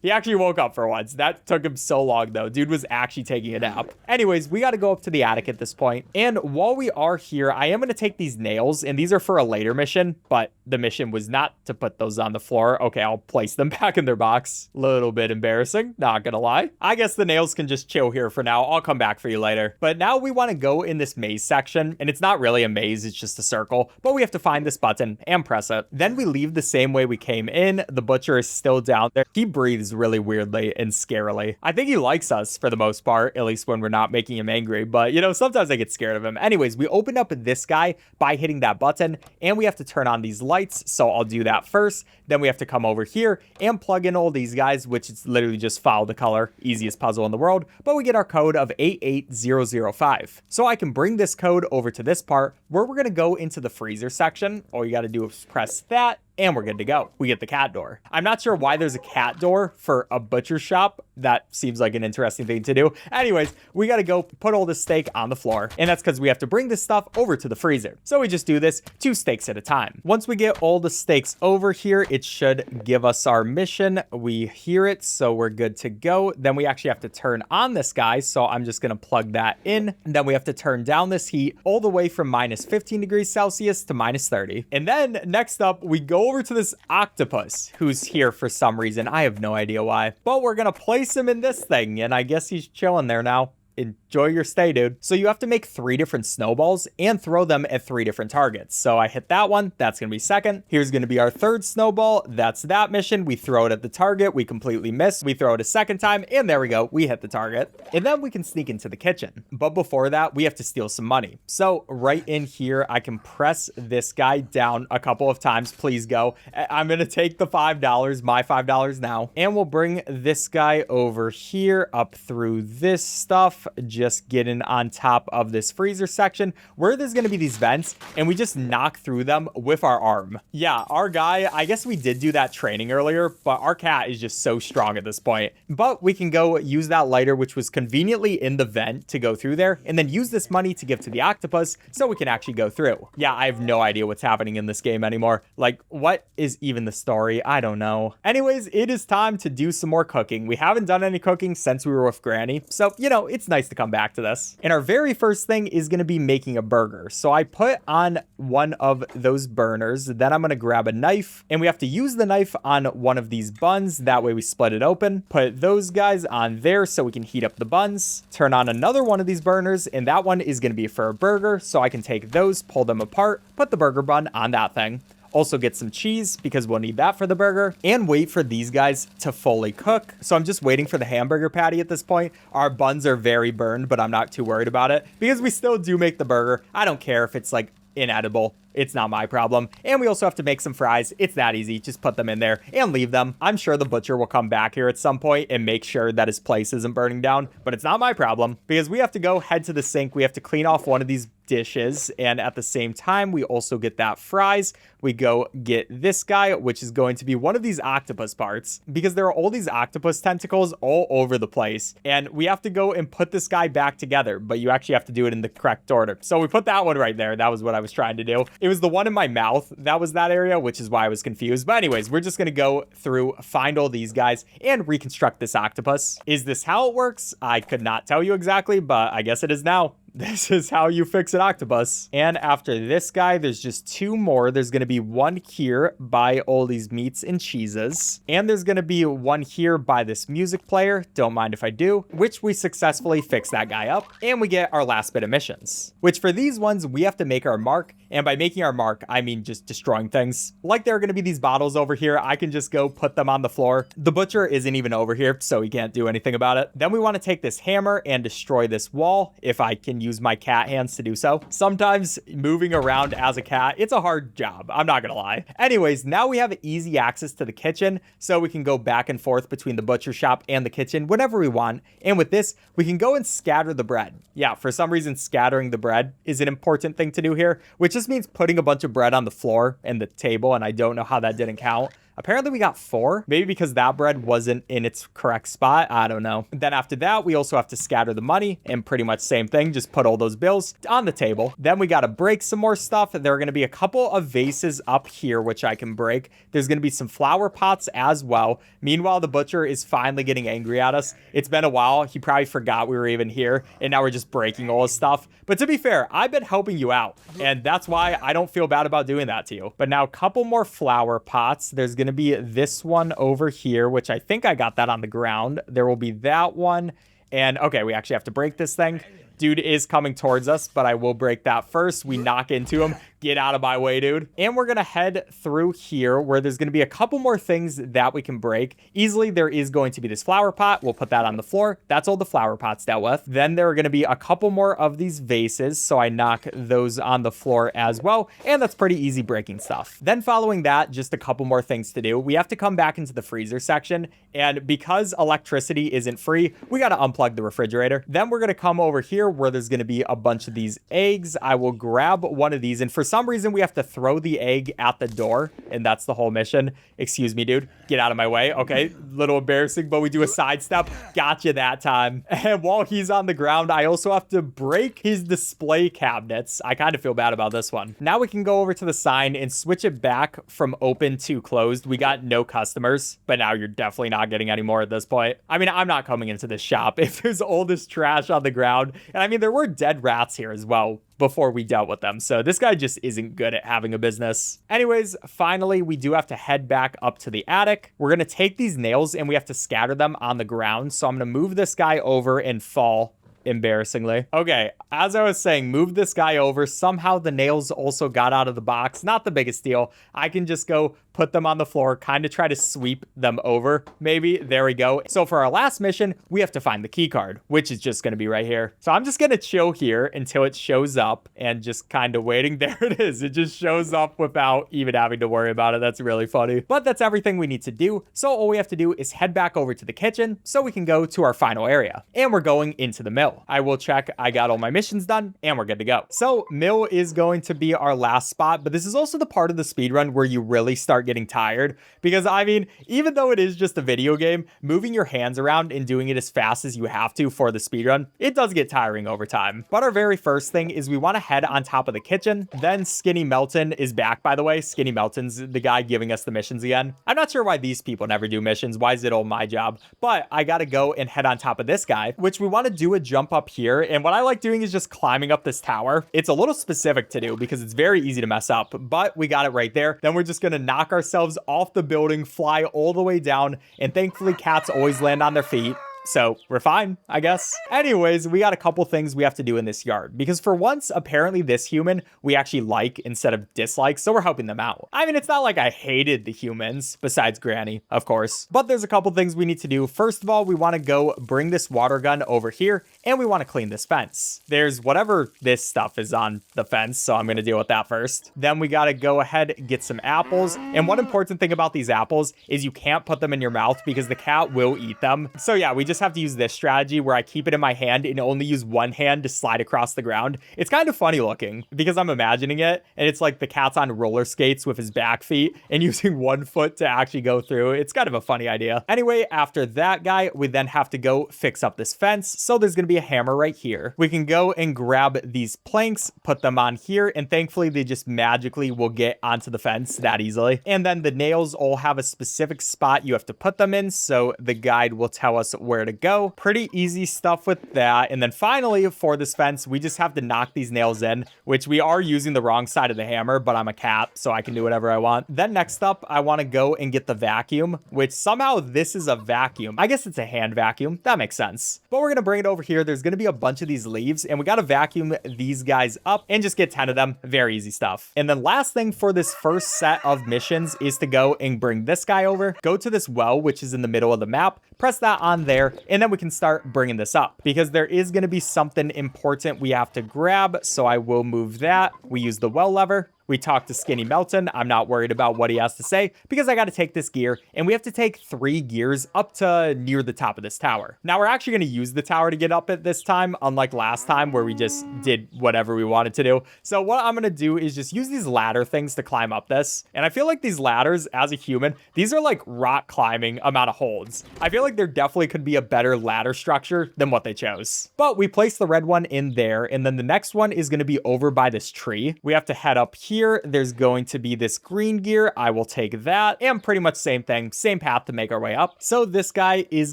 He actually woke up for once. That took him so long, though. Dude was actually taking a nap. Anyways, we got to go up to the attic at this point. And while we are here, I am going to take these nails. And these are for a later mission. But the mission was not to put those on the floor. Okay, I'll place them back in their box. Little bit embarrassing. Not going to lie. I guess the nails can just chill here for now. I'll come back for you later. But now we want to go in this maze section. And it's not really a maze. It's just a circle. But we have to find this button and press it. Then we leave the same way we came in. The butcher is still down there. He breathes really weirdly and scarily. I think he likes us for the most part, at least when we're not making him angry, but you know, sometimes I get scared of him. Anyways, we opened up this guy by hitting that button and we have to turn on these lights. So I'll do that first. Then we have to come over here and plug in all these guys, which is literally just follow the color. Easiest puzzle in the world, but we get our code of 88005. So I can bring this code over to this part where we're going to go into the freezer section. All you got to do is press that. and we're good to go. We get the cat door. I'm not sure why there's a cat door for a butcher shop. That seems like an interesting thing to do. Anyways, we gotta go put all this steak on the floor, and that's because we have to bring this stuff over to the freezer. So we just do this 2 steaks at a time. Once we get all the steaks over here, it should give us our mission. We hear it, so we're good to go. Then we actually have to turn on this guy, so I'm just gonna plug that in. And then we have to turn down this heat all the way from minus 15 degrees Celsius to minus 30. And then next up, we go over to this octopus who's here for some reason. I have no idea why, but we're gonna place him in this thing, and I guess he's chilling there now. Enjoy your stay, dude. So you have to make 3 different snowballs and throw them at 3 different targets. So I hit that one. That's going to be second. Here's going to be our 3rd snowball. That's that mission. We throw it at the target. We completely miss. We throw it a 2nd time, and there we go. We hit the target. And then we can sneak into the kitchen. But before that, we have to steal some money. So right in here, I can press this guy down a couple of times. Please go. I'm going to take the $5, my $5 now. And we'll bring this guy over here up through this stuff. Just getting on top of this freezer section where there's going to be these vents, and we just knock through them with our arm. Yeah, our guy, I guess we did do that training earlier, but our cat is just so strong at this point. But we can go use that lighter, which was conveniently in the vent, to go through there, and then use this money to give to the octopus so we can actually go through. Yeah, I have no idea what's happening in this game anymore. Like, what is even the story? I don't know. Anyways, it is time to do some more cooking. We haven't done any cooking since we were with Granny, so, you know, it's nice to come back to this. And our very first thing is going to be making a burger. So I put on one of those burners, then I'm going to grab a knife, and we have to use the knife on one of these buns. That way we split it open, put those guys on there so we can heat up the buns, turn on another one of these burners, and that one is going to be for a burger. So I can take those, pull them apart, put the burger bun on that thing. Also get some cheese because we'll need that for the burger, and wait for these guys to fully cook. So I'm just waiting for the hamburger patty at this point. Our buns are very burned, but I'm not too worried about it because we still do make the burger. I don't care if it's like inedible. It's not my problem. And we also have to make some fries. It's that easy. Just put them in there and leave them. I'm sure the butcher will come back here at some point and make sure that his place isn't burning down, but it's not my problem because we have to go head to the sink. We have to clean off one of these dishes, and at the same time we also get that fries. We go get this guy, which is going to be one of these octopus parts, because there are all these octopus tentacles all over the place, and we have to go and put this guy back together, but you actually have to do it in the correct order. So we put that one right there. That was what I was trying to do. It was the one in my mouth that was that area, which is why I was confused. But anyways, we're just gonna go through, find all these guys, and reconstruct this octopus. Is this how it works? I could not tell you exactly, but I guess it is now. This is how you fix an octopus. And after this guy, there's just 2 more. There's going to be one here by all these meats and cheeses. And there's going to be one here by this music player. Don't mind if I do. Which we successfully fix that guy up. And we get our last bit of missions. Which for these ones, we have to make our mark. And by making our mark, I mean just destroying things. Like there are going to be these bottles over here. I can just go put them on the floor. The butcher isn't even over here, so he can't do anything about it. Then we want to take this hammer and destroy this wall, if I can use my cat hands to do so. Sometimes moving around as a cat, it's a hard job. I'm not gonna lie. Anyways, now we have easy access to the kitchen, so we can go back and forth between the butcher shop and the kitchen whenever we want. And with this, we can go and scatter the bread. Yeah, for some reason, scattering the bread is an important thing to do here, which just means putting a bunch of bread on the floor and the table, and I don't know how that didn't count. Apparently we got 4, maybe because that bread wasn't in its correct spot. I don't know. Then after that, we also have to scatter the money, and pretty much same thing. Just put all those bills on the table. Then we got to break some more stuff. There are going to be a couple of vases up here, which I can break. There's going to be some flower pots as well. Meanwhile, the butcher is finally getting angry at us. It's been a while. He probably forgot we were even here, and now we're just breaking all his stuff. But to be fair, I've been helping you out, and that's why I don't feel bad about doing that to you. But now a couple more flower pots. There's going to be this one over here, which I think I got that on the ground. There will be that one. And okay, we actually have to break this thing. Dude is coming towards us, but I will break that first. We knock into him. Get out of my way, dude. And we're going to head through here where there's going to be a couple more things that we can break. Easily, there is going to be this flower pot. We'll put that on the floor. That's all the flower pots dealt with. Then there are going to be a couple more of these vases, so I knock those on the floor as well. And that's pretty easy breaking stuff. Then following that, just a couple more things to do. We have to come back into the freezer section. And because electricity isn't free, we got to unplug the refrigerator. Then we're going to come over here here where there's going to be a bunch of these eggs. I will grab one of these, and for some reason we have to throw the egg at the door, and that's the whole mission. Excuse me, dude. Get out of my way. Okay, little embarrassing, but we do a sidestep. Gotcha that time. And while he's on the ground, I also have to break his display cabinets. I kind of feel bad about this one. Now we can go over to the sign and switch it back from open to closed. We got no customers, but now you're definitely not getting any more at this point. I mean, I'm not coming into this shop if there's all this trash on the ground. And I mean, there were dead rats here as well before we dealt with them. So this guy just isn't good at having a business. Anyways, finally, we do have to head back up to the attic. We're going to take these nails and we have to scatter them on the ground. So I'm going to move this guy over and fall. Embarrassingly. Okay, as I was saying, move this guy over. Somehow the nails also got out of the box. Not the biggest deal. I can just go put them on the floor, kind of try to sweep them over. Maybe. There we go. So for our last mission, we have to find the key card, which is just going to be right here. So I'm just going to chill here until it shows up and just kind of waiting. There it is. It just shows up without even having to worry about it. That's really funny. But that's everything we need to do. So all we have to do is head back over to the kitchen so we can go to our final area. And we're going into the mill. I will check I got all my missions done and we're good to go. So mill is going to be our last spot, but this is also the part of the speedrun where you really start getting tired, because I mean, even though it is just a video game, moving your hands around and doing it as fast as you have to for the speedrun, it does get tiring over time. But our very first thing is we want to head on top of the kitchen. Then Skinny Melton is back, by the way. Skinny Melton's the guy giving us the missions again. I'm not sure why these people never do missions. Why is it all my job? But I got to go and head on top of this guy, which we want to do a jump up here. And what I like doing is just climbing up this tower. It's a little specific to do because it's very easy to mess up, but we got it right there. Then we're just going to knock ourselves off the building, fly all the way down, and thankfully cats always land on their feet. So we're fine, I guess. Anyways, we got a couple things we have to do in this yard, because for once, apparently this human we actually like instead of dislike, so we're helping them out. I mean, it's not like I hated the humans, besides Granny, of course. But there's a couple things we need to do. First of all, we want to go bring this water gun over here, and we want to clean this fence. There's whatever this stuff is on the fence, so I'm going to deal with that first. Then we got to go ahead and get some apples. And one important thing about these apples is you can't put them in your mouth because the cat will eat them. So yeah, we just have to use this strategy where I keep it in my hand and only use one hand to slide across the ground. It's kind of funny looking because I'm imagining it, and it's like the cat's on roller skates with his back feet and using one foot to actually go through. It's kind of a funny idea. Anyway, after that guy, we then have to go fix up this fence. So there's going to be a hammer right here. We can go and grab these planks, put them on here, and thankfully they just magically will get onto the fence that easily. And then the nails all have a specific spot you have to put them in, so the guide will tell us where to go. Pretty easy stuff with that. And then finally, for this fence, we just have to knock these nails in, which we are using the wrong side of the hammer, but I'm a cat, so I can do whatever I want. Then next up, I want to go and get the vacuum, which somehow this is a vacuum. I guess it's a hand vacuum. That makes sense. But we're going to bring it over here. There's going to be a bunch of these leaves, and we got to vacuum these guys up and just get 10 of them. Very easy stuff. And then last thing for this first set of missions is to go and bring this guy over. Go to this well, which is in the middle of the map. Press that on there, and then we can start bringing this up because there is going to be something important we have to grab. So I will move that. We use the well lever. We talk to Skinny Melton. I'm not worried about what he has to say because I got to take this gear, and we have to take 3 gears up to near the top of this tower. Now we're actually going to use the tower to get up at this time, unlike last time where we just did whatever we wanted to do. So what I'm going to do is just use these ladder things to climb up this. And I feel like these ladders, as a human, these are like rock climbing amount of holds. I feel like there definitely could be a better ladder structure than what they chose. But we place the red one in there, and then the next one is going to be over by this tree. We have to head up here. There's going to be this green gear. I will take that, and pretty much same thing, same path to make our way up. So this guy is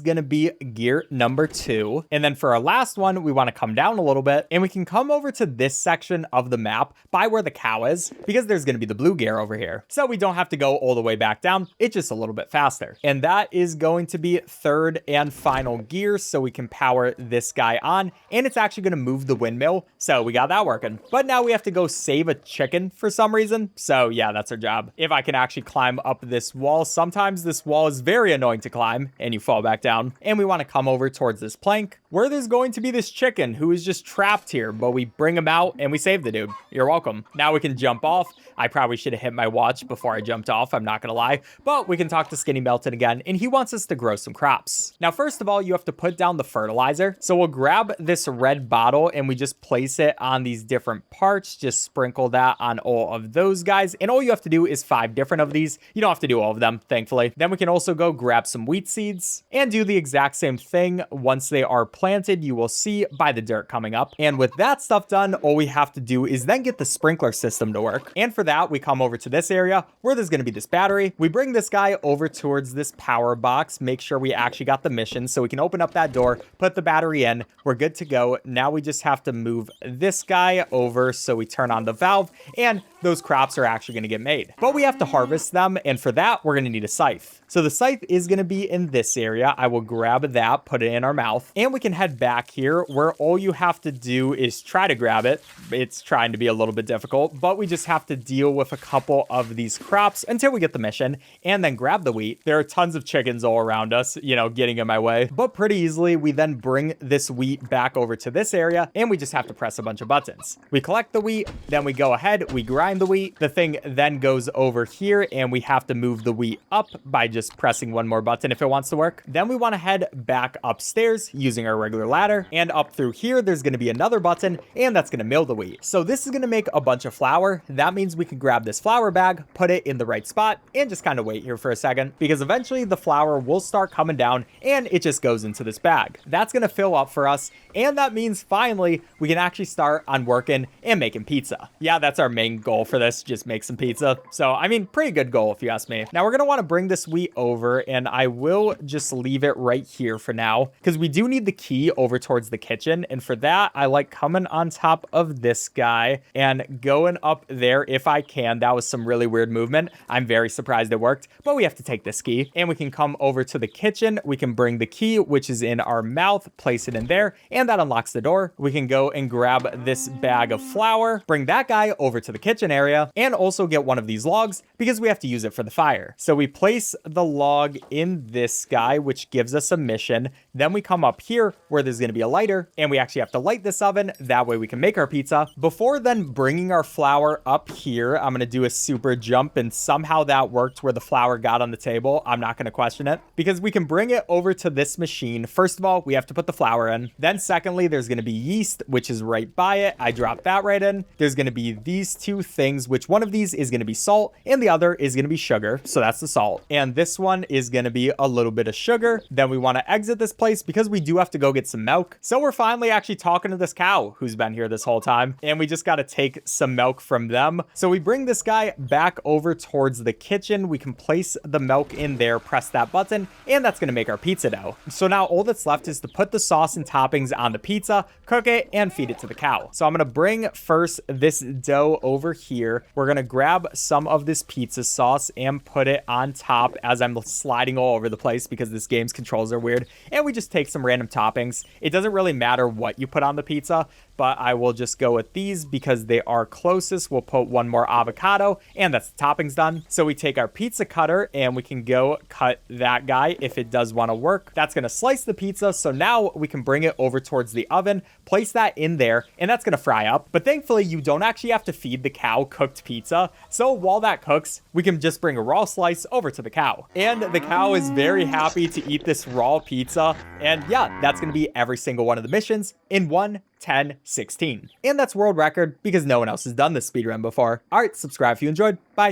going to be gear number 2. And then for our last one, we want to come down a little bit, and we can come over to this section of the map by where the cow is, because there's going to be the blue gear over here. So we don't have to go all the way back down. It's just a little bit faster. And that is going to be third and final gear, so we can power this guy on, and it's actually going to move the windmill. So we got that working. But now we have to go save a chicken for some reason. So yeah, that's our job. If I can actually climb up this wall, sometimes this wall is very annoying to climb and you fall back down. And we want to come over towards this plank where there's going to be this chicken who is just trapped here, but we bring him out and we save the dude. You're welcome. Now we can jump off. I probably should have hit my watch before I jumped off, I'm not gonna lie, but we can talk to Skinny Melton again, and he wants us to grow some crops. Now, first of all, you have to put down the fertilizer. So we'll grab this red bottle and we just place it on these different parts, just sprinkle that on all of those guys, and all you have to do is 5 different of these. You don't have to do all of them, thankfully. Then we can also go grab some wheat seeds and do the exact same thing. Once they are planted, you will see by the dirt coming up. And with that stuff done, all we have to do is then get the sprinkler system to work. And for that, we come over to this area where there's going to be this battery. We bring this guy over towards this power box, make sure we actually got the mission so we can open up that door, put the battery in. We're good to go. Now we just have to move this guy over so we turn on the valve and those crops are actually going to get made. But we have to harvest them, and for that, we're going to need a scythe. So the scythe is going to be in this area. I will grab that, put it in our mouth, and we can head back here where all you have to do is try to grab it. It's trying to be a little bit difficult, but we just have to deal with a couple of these crops until we get the mission and then grab the wheat. There are tons of chickens all around us, you know, getting in my way, but pretty easily we then bring this wheat back over to this area and we just have to press a bunch of buttons. We collect the wheat, then we go ahead, we grind the wheat. The thing then goes over here and we have to move the wheat up by just pressing one more button if it wants to work. Then we want to head back upstairs using our regular ladder, and up through here there's going to be another button and that's going to mill the wheat. So this is going to make a bunch of flour. That means we can grab this flour bag, put it in the right spot, and just kind of wait here for a second because eventually the flour will start coming down and it just goes into this bag. That's going to fill up for us, and that means finally we can actually start on working and making pizza. Yeah, that's our main goal for this, just make some pizza. So I mean, pretty good goal if you ask me. Now we're going to want to bring this wheat over, and I will just leave it right here for now because we do need the key over towards the kitchen, and for that I like coming on top of this guy and going up there if I can. That was some really weird movement. I'm very surprised it worked, but we have to take this key and we can come over to the kitchen. We can bring the key, which is in our mouth, place it in there, and that unlocks the door. We can go and grab this bag of flour, bring that guy over to the kitchen area, and also get one of these logs because we have to use it for the fire. So we place the log in this guy, which gives us a mission. Then we come up here where there's going to be a lighter, and we actually have to light this oven. That way we can make our pizza. Before then bringing our flour up here, I'm going to do a super jump, and somehow that worked where the flour got on the table. I'm not going to question it because we can bring it over to this machine. First of all, we have to put the flour in. Then secondly, there's going to be yeast, which is right by it. I drop that right in. There's going to be these two things, which one of these is going to be salt and the other is going to be sugar. So that's the salt. And this one is going to be a little bit of sugar. Then we want to exit this place because we do have to go get some milk. So we're finally actually talking to this cow who's been here this whole time, and we just got to take some milk from them. So we bring this guy back over towards the kitchen. We can place the milk in there, press that button, and that's going to make our pizza dough. So now all that's left is to put the sauce and toppings on the pizza, cook it, and feed it to the cow. So I'm going to bring first this dough over here. We're going to grab some of this pizza sauce and put it on top as I'm sliding all over the place because this game's controls are weird. And we just take some random toppings. It doesn't really matter what you put on the pizza, but I will just go with these because they are closest. We'll put one more avocado, and that's the toppings done. So we take our pizza cutter and we can go cut that guy if it does want to work. That's going to slice the pizza. So now we can bring it over towards the oven, place that in there, and that's going to fry up. But thankfully, you don't actually have to feed the cow cooked pizza. So while that cooks, we can just bring a raw slice over to the cow. And the cow is very happy to eat this raw pizza. And yeah, that's going to be every single one of the missions in 1, 10, 16. And that's world record because no one else has done this speedrun before. All right, subscribe if you enjoyed. Bye.